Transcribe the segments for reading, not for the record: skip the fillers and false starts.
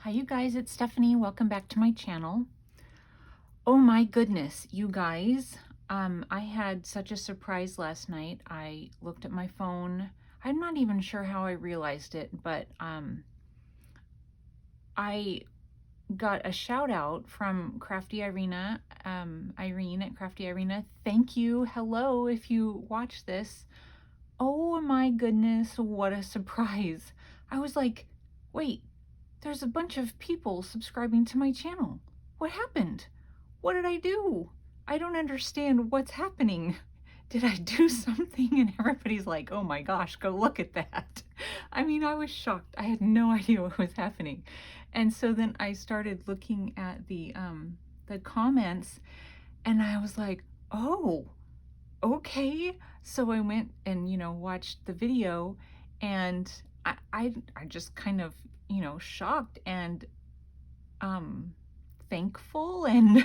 Hi you guys, it's Stephanie. Welcome back to my channel. Oh my goodness, you guys. I had such a surprise last night. I looked at my phone. I'm not even sure how I realized it, but I got a shout out from Crafty Irina, Irene at Crafty Irina. Thank you. Hello, if you watch this. Oh my goodness, what a surprise. I was like, wait, there's a bunch of people subscribing to my channel. What happened? What did I do? I don't understand what's happening. Did I do something? And everybody's like, oh my gosh, go look at that. I mean, I was shocked. I had no idea what was happening. And so then I started looking at the comments and I was like, oh, okay. So I went and, watched the video, and I just kind of, shocked and thankful, and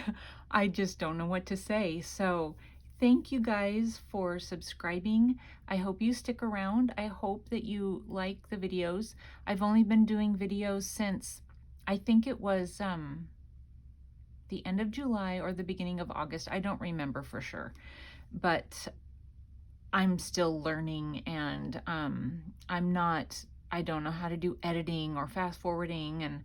I just don't know what to say. So thank you guys for subscribing. I hope you stick around. I hope that you like the videos. I've only been doing videos since, I think it was the end of July or the beginning of August. I don't remember for sure, but I'm still learning, and I don't know how to do editing or fast forwarding. And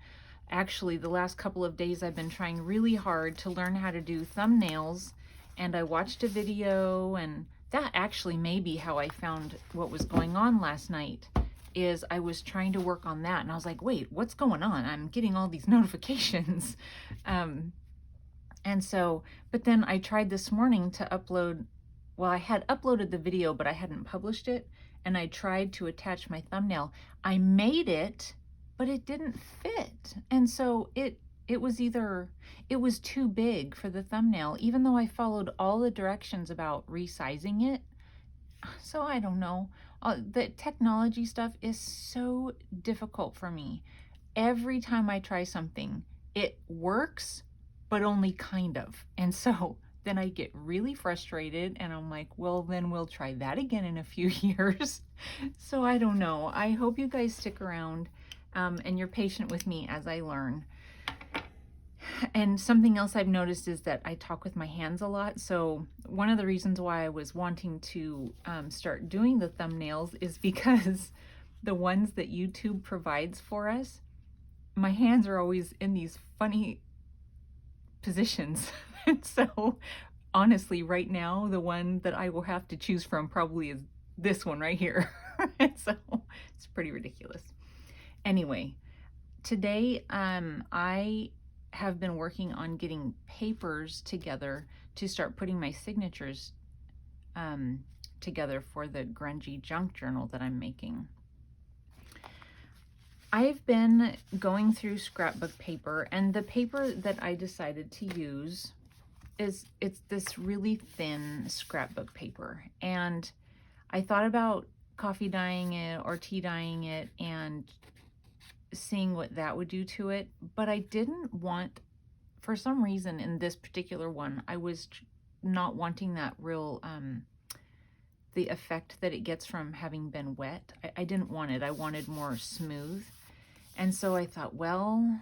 actually the last couple of days I've been trying really hard to learn how to do thumbnails, and I watched a video, and that actually may be how I found what was going on last night. Is I was trying to work on that, and I was like, wait, what's going on? I'm getting all these notifications. And so, but then I tried this morning to upload. Well, I had uploaded the video, but I hadn't published it, and I tried to attach my thumbnail. I made it, but it didn't fit. And so it was too big for the thumbnail, even though I followed all the directions about resizing it. So I don't know. The technology stuff is so difficult for me. Every time I try something, it works, but only kind of. And so then I get really frustrated, and I'm like, well, then we'll try that again in a few years. So I don't know. I hope you guys stick around, and you're patient with me as I learn. And something else I've noticed is that I talk with my hands a lot. So one of the reasons why I was wanting to start doing the thumbnails is because the ones that YouTube provides for us, my hands are always in these funny positions. And so honestly, right now, the one that I will have to choose from probably is this one right here. And so it's pretty ridiculous. Anyway, today I have been working on getting papers together to start putting my signatures together for the Grungy junk journal that I'm making. I've been going through scrapbook paper, and the paper that I decided to use it's this really thin scrapbook paper. And I thought about coffee dyeing it or tea dyeing it and seeing what that would do to it, but I didn't want, for some reason in this particular one, I was not wanting that real the effect that it gets from having been wet. I didn't want it. I wanted more smooth. And so I thought, well,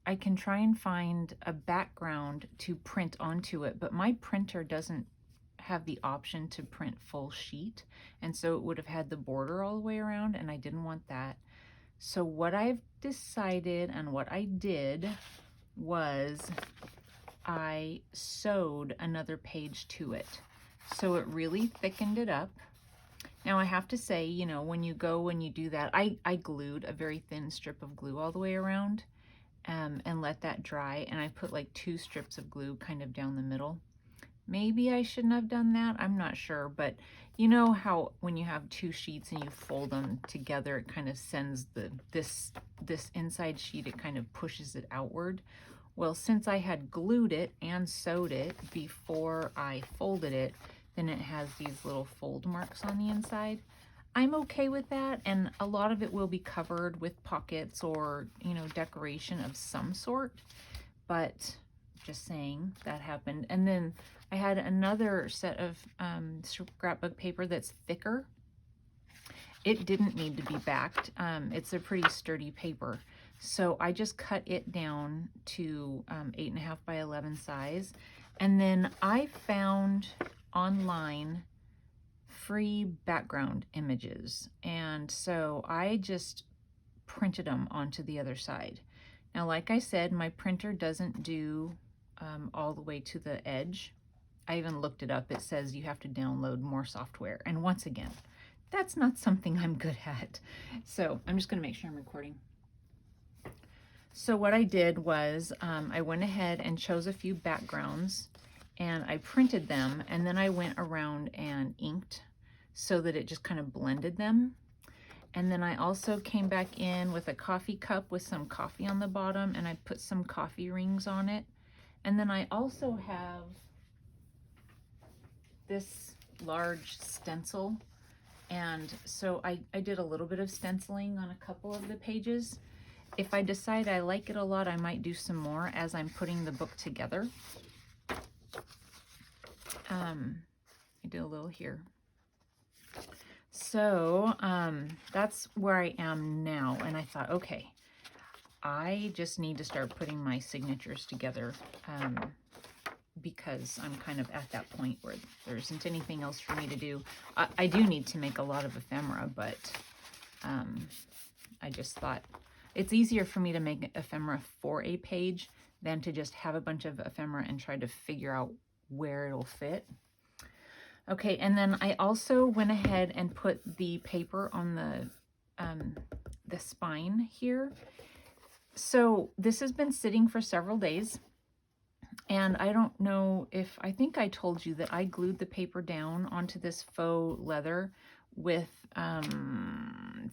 I can try and find a background to print onto it, but my printer doesn't have the option to print full sheet, and so it would have had the border all the way around, and I didn't want that. So what I've decided and what I did was I sewed another page to it, so it really thickened it up. Now I have to say, when you do that, I glued a very thin strip of glue all the way around, and let that dry, and I put like 2 strips of glue kind of down the middle. Maybe I shouldn't have done that, I'm not sure, but you know how when you have 2 sheets and you fold them together, it kind of sends this inside sheet, it kind of pushes it outward. Well, since I had glued it and sewed it before I folded it, then it has these little fold marks on the inside. I'm okay with that, and a lot of it will be covered with pockets or, decoration of some sort, but just saying that happened. And then I had another set of scrapbook paper that's thicker. It didn't need to be backed. It's a pretty sturdy paper. So I just cut it down to 8.5 by 11 size. And then I found online free background images. And so I just printed them onto the other side. Now, like I said, my printer doesn't do all the way to the edge. I even looked it up. It says you have to download more software. And once again, that's not something I'm good at. So I'm just going to make sure I'm recording. So what I did was I went ahead and chose a few backgrounds and I printed them, and then I went around and inked so that it just kind of blended them. And then I also came back in with a coffee cup with some coffee on the bottom, and I put some coffee rings on it. And then I also have this large stencil. And so I did a little bit of stenciling on a couple of the pages. If I decide I like it a lot, I might do some more as I'm putting the book together. I did a little here. So that's where I am now. And I thought, okay, I just need to start putting my signatures together because I'm kind of at that point where there isn't anything else for me to do. I do need to make a lot of ephemera, but I just thought it's easier for me to make ephemera for a page than to just have a bunch of ephemera and try to figure out where it'll fit. Okay, and then I also went ahead and put the paper on the spine here. So this has been sitting for several days, and I don't know if, I think I told you that I glued the paper down onto this faux leather with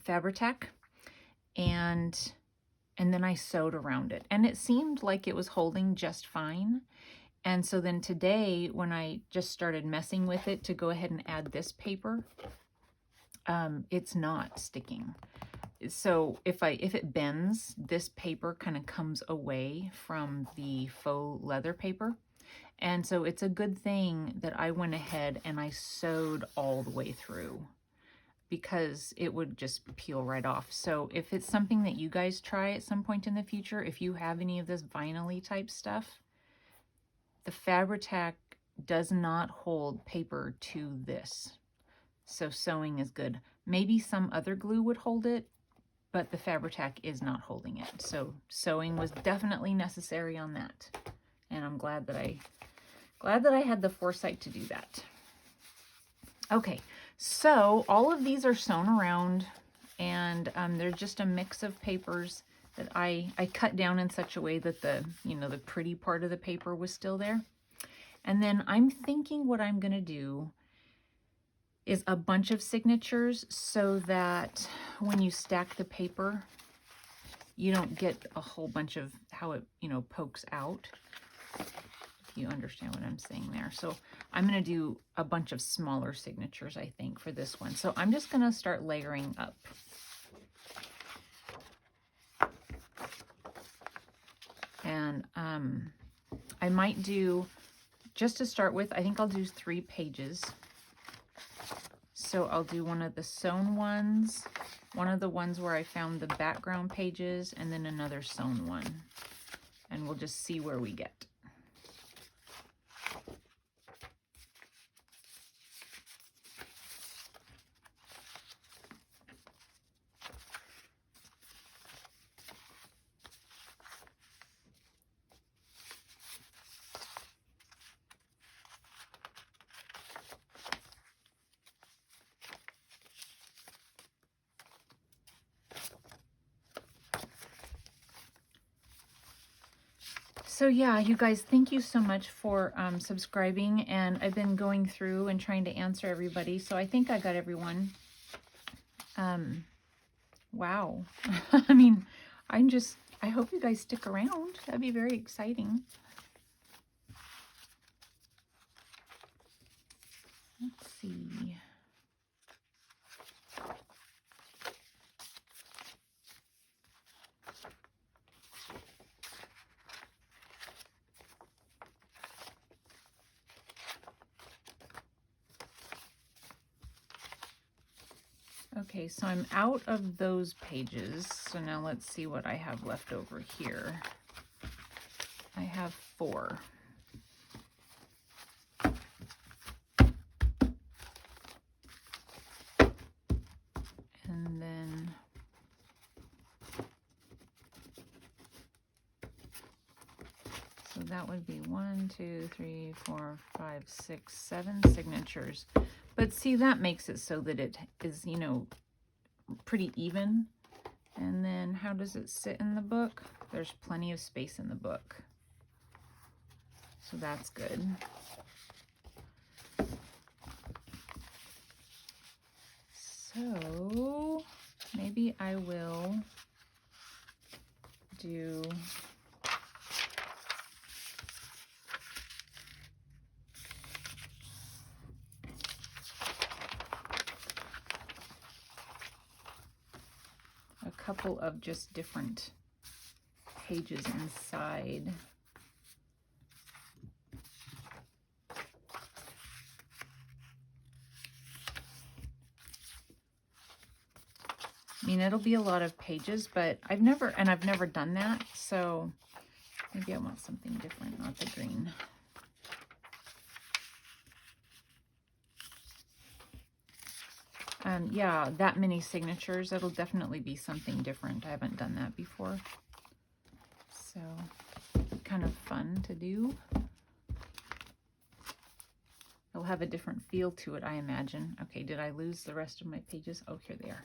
Fabri-Tac, and then I sewed around it, and it seemed like it was holding just fine. And so then today, when I just started messing with it to go ahead and add this paper, it's not sticking. So if it bends, this paper kind of comes away from the faux leather paper. And so it's a good thing that I went ahead and I sewed all the way through, because it would just peel right off. So if it's something that you guys try at some point in the future, if you have any of this vinyl-y type stuff, the Fabri-Tac does not hold paper to this. So sewing is good. Maybe some other glue would hold it, but the Fabri-Tac is not holding it. So sewing was definitely necessary on that. And I'm glad that I had the foresight to do that. Okay, so all of these are sewn around, and they're just a mix of papers that I cut down in such a way that the pretty part of the paper was still there. And then I'm thinking what I'm gonna do is a bunch of signatures so that when you stack the paper, you don't get a whole bunch of how it, pokes out. If you understand what I'm saying there. So I'm gonna do a bunch of smaller signatures, I think, for this one. So I'm just gonna start layering up. And I might do, just to start with, I think I'll do 3 pages. So I'll do one of the sewn ones, one of the ones where I found the background pages, and then another sewn one. And we'll just see where we get. So yeah, you guys, thank you so much for subscribing, and I've been going through and trying to answer everybody, so I think I got everyone. Wow. I mean, I hope you guys stick around. That'd be very exciting. Let's see. Okay, so I'm out of those pages. So now let's see what I have left over here. I have 4. And then so that would be 1, 2, 3, 4, 5, 6, 7 signatures. But see, that makes it so that it is, you know, pretty even. And then how does it sit in the book? There's plenty of space in the book. So that's good. So maybe I will do a couple of just different pages inside. I mean, it'll be a lot of pages, but I've never done that, so maybe I want something different, not the green. Yeah, that many signatures, it'll definitely be something different. I haven't done that before, so kind of fun to do. It'll have a different feel to it, I imagine. Okay, did I lose the rest of my pages? Oh, here they are.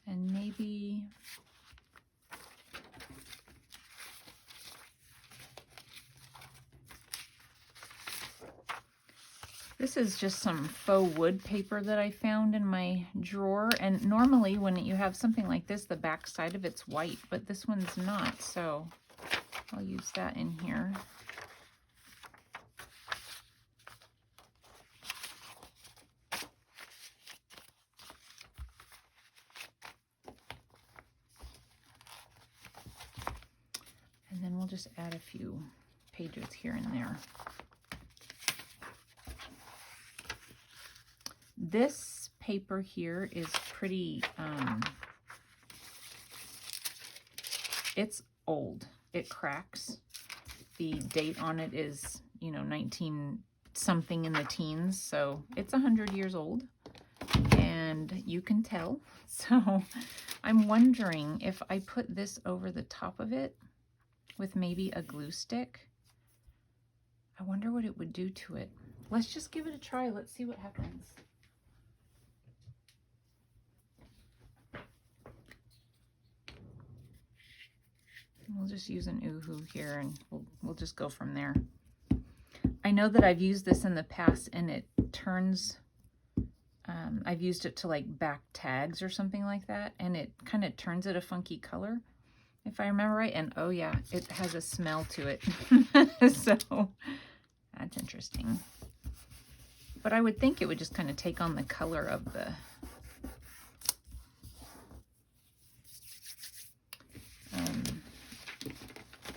And maybe this is just some faux wood paper that I found in my drawer. And normally when you have something like this, the back side of it's white, but this one's not. So I'll use that in here. And then we'll just add a few pages here and there. This paper here is pretty, it's old. It cracks. The date on it is, you know, 19 something in the teens, so it's 100 years old, and you can tell. So I'm wondering if I put this over the top of it with maybe a glue stick. I wonder what it would do to it. Let's just give it a try. Let's see what happens. We'll just use an Oohoo here, and we'll just go from there. I know that I've used this in the past, and it turns, I've used it to like back tags or something like that, and it kind of turns it a funky color, if I remember right. And oh yeah, it has a smell to it. So that's interesting. But I would think it would just kind of take on the color of the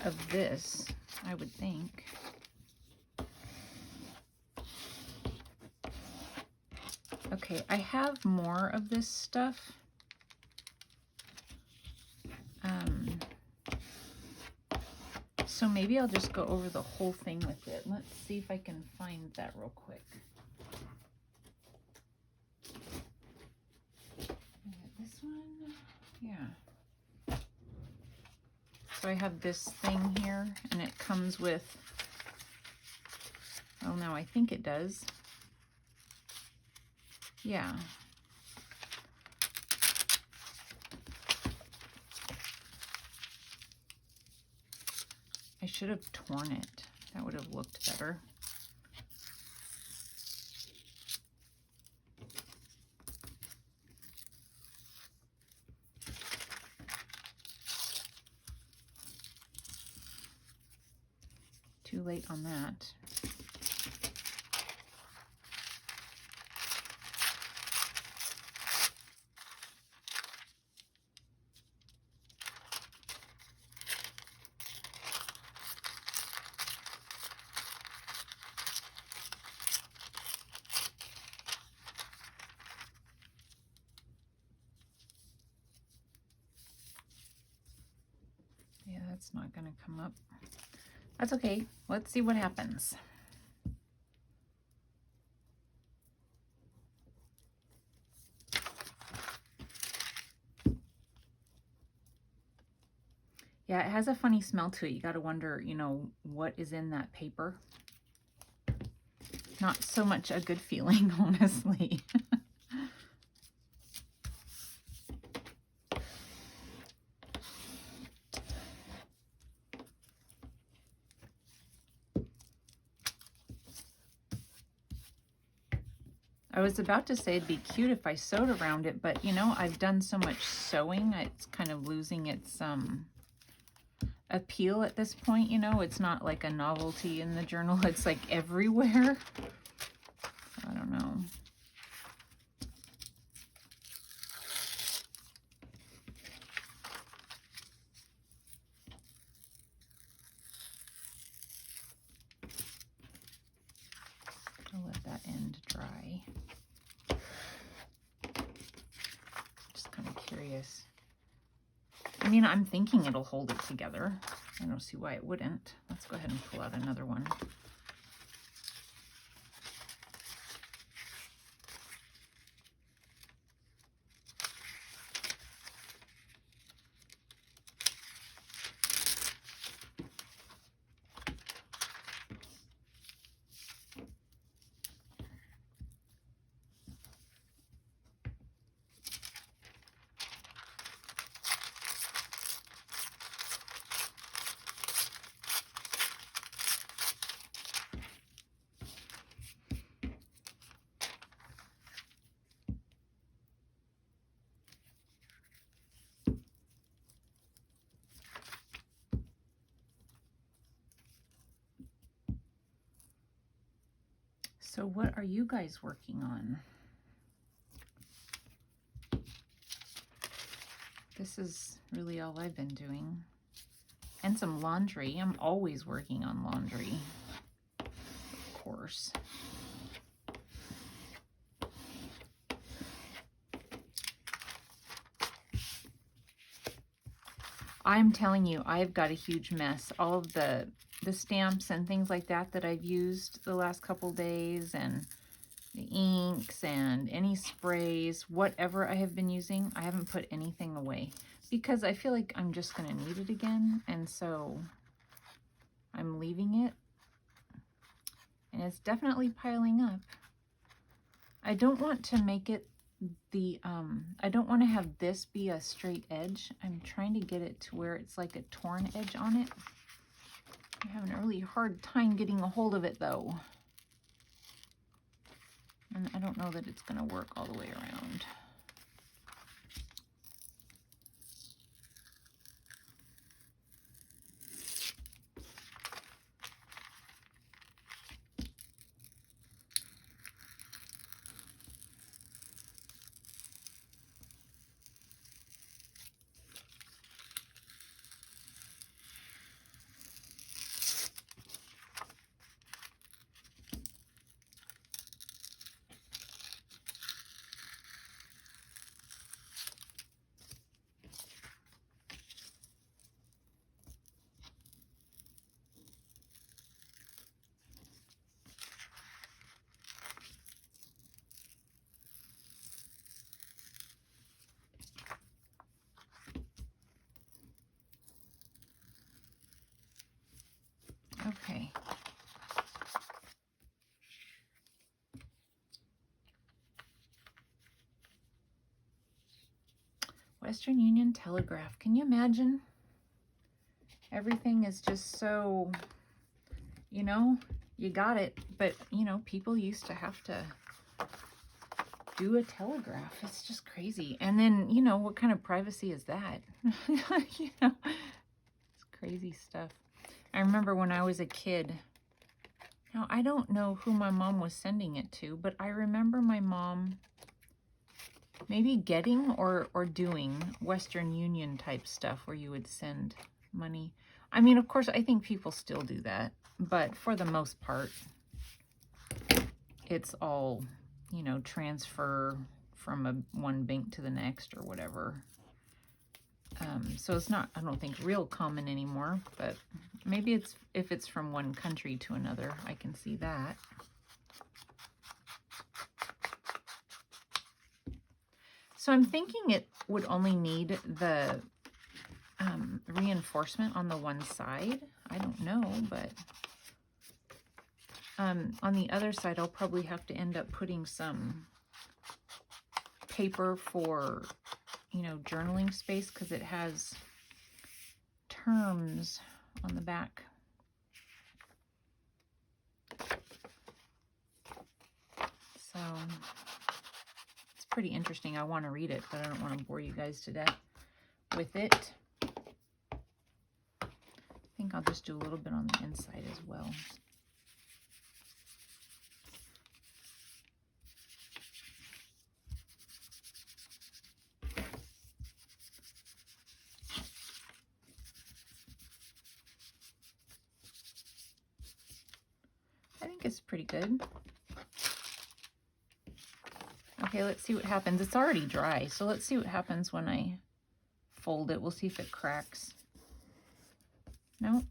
of this, I would think. Okay, I have more of this stuff. So maybe I'll just go over the whole thing with it. Let's see if I can find that real quick. This one, yeah. So I have this thing here, and it comes with, oh no, I think it does. Yeah. I should have torn it. That would have looked better. Too late on that. That's not gonna come up. That's okay. Let's see what happens. Yeah, it has a funny smell to it. You gotta wonder, you know, what is in that paper. Not so much a good feeling, honestly. I was about to say it'd be cute if I sewed around it, but you know, I've done so much sewing, it's kind of losing its appeal at this point, you know. It's not like a novelty in the journal, it's like everywhere. I don't know. I'll let that end dry. Just kind of curious. I mean, I'm thinking it'll hold it together. I don't see why it wouldn't. Let's go ahead and pull out another one. So what are you guys working on? This is really all I've been doing. And some laundry. I'm always working on laundry, of course. I'm telling you, I've got a huge mess. All of the stamps and things like that that I've used the last couple days, and the inks and any sprays, whatever I have been using, I haven't put anything away because I feel like I'm just going to need it again, and so I'm leaving it, and it's definitely piling up. I don't want to make it I don't want to have this be a straight edge. I'm trying to get it to where it's like a torn edge on it. I'm having a really hard time getting a hold of it though. And I don't know that it's going to work all the way around. Okay. Western Union Telegraph. Can you imagine? Everything is just so, you know, you got it. But, you know, people used to have to do a telegraph. It's just crazy. And then, you know, what kind of privacy is that? You know, it's crazy stuff. I remember when I was a kid. Now, I don't know who my mom was sending it to, but I remember my mom maybe getting or doing Western Union type stuff where you would send money. I mean, of course, I think people still do that, but for the most part, it's all, you know, transfer from one bank to the next or whatever. So it's not, I don't think, real common anymore, but maybe it's, if it's from one country to another, I can see that. So I'm thinking it would only need the reinforcement on the one side. I don't know, but on the other side, I'll probably have to end up putting some paper for, you know, journaling space, because it has terms on the back. So it's pretty interesting. I want to read it, but I don't want to bore you guys to death with it. I think I'll just do a little bit on the inside as well. I think it's pretty good. Okay, let's see what happens. It's already dry, so let's see what happens when I fold it. We'll see if it cracks. Nope.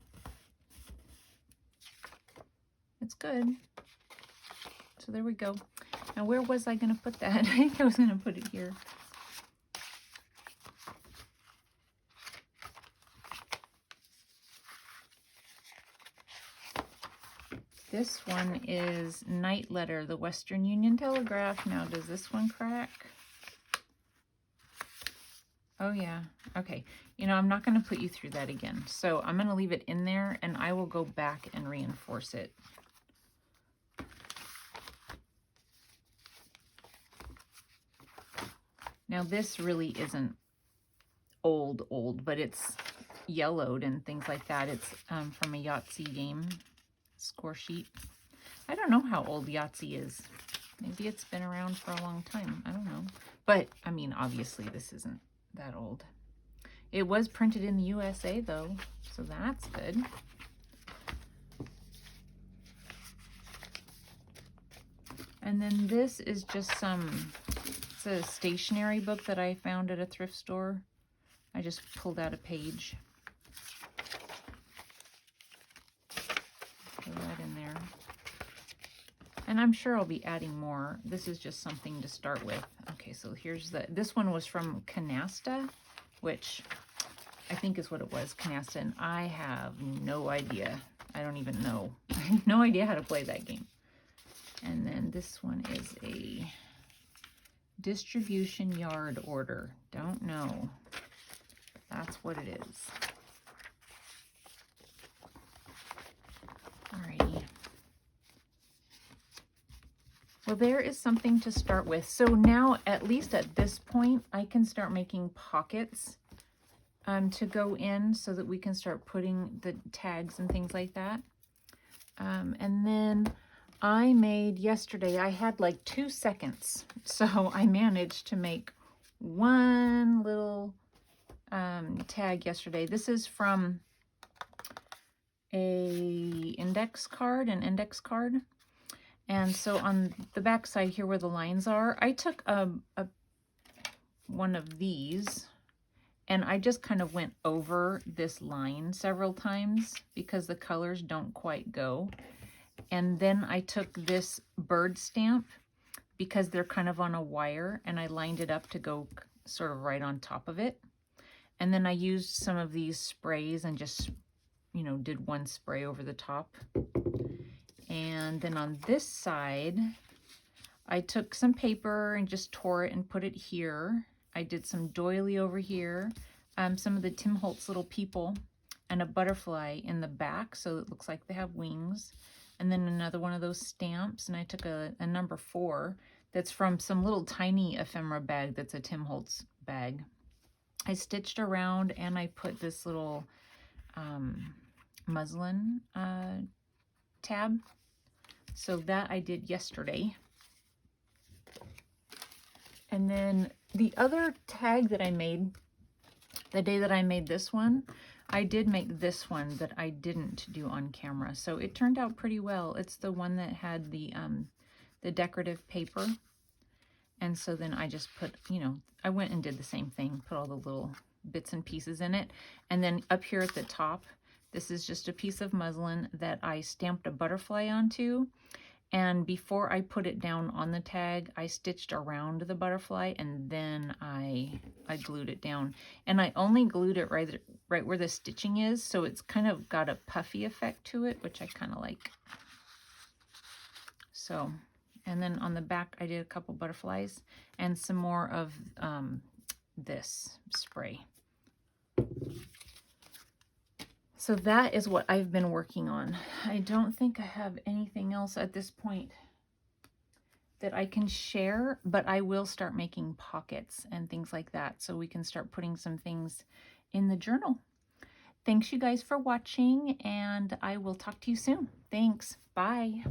It's good. So there we go. Now, where was I going to put that? I think I was going to put it here. This one is Night Letter, the Western Union Telegraph. Now, does this one crack? Oh, yeah. Okay. You know, I'm not going to put you through that again. So I'm going to leave it in there, and I will go back and reinforce it. Now, this really isn't old, but it's yellowed and things like that. It's from a Yahtzee game score sheet. I don't know how old Yahtzee is. Maybe it's been around for a long time. I don't know. But, I mean, obviously this isn't that old. It was printed in the USA, though, so that's good. And then this is just it's a stationery book that I found at a thrift store. I just pulled out a page. Throw that in there. And I'm sure I'll be adding more. This is just something to start with. Okay, so here's this one was from Canasta, which I think is what it was, Canasta, and I have no idea. I don't even know. I have no idea how to play that game. And then this one is a distribution yard order. Don't know. That's what it is. Alrighty. Well, there is something to start with. So now, at least at this point, I can start making pockets to go in so that we can start putting the tags and things like that. And then I made yesterday, I had like 2 seconds. So I managed to make one little tag yesterday. This is from an index card. And so on the back side here where the lines are, I took one of these and I just kind of went over this line several times because the colors don't quite go. And then I took this bird stamp because they're kind of on a wire, and I lined it up to go sort of right on top of it. And then I used some of these sprays and just, you know, did one spray over the top. And then on this side, I took some paper and just tore it and put it here. I did some doily over here, some of the Tim Holtz little people, and a butterfly in the back, so it looks like they have wings. And then another one of those stamps, and I took a number 4 that's from some little tiny ephemera bag that's a Tim Holtz bag. I stitched around and I put this little muslin tab. So that I did yesterday. And then the other tag that I made, the day that I made this one, I did make this one that I didn't do on camera. So it turned out pretty well. It's the one that had the decorative paper. And so then I just put, you know, I went and did the same thing, put all the little bits and pieces in it. And then up here at the top, this is just a piece of muslin that I stamped a butterfly onto. And before I put it down on the tag, I stitched around the butterfly and then I glued it down. And I only glued it right where the stitching is, so it's kind of got a puffy effect to it, which I kind of like. So, and then on the back I did a couple butterflies and some more of this spray. So that is what I've been working on. I don't think I have anything else at this point that I can share, but I will start making pockets and things like that so we can start putting some things in the journal. Thanks you guys for watching, and I will talk to you soon. Thanks. Bye.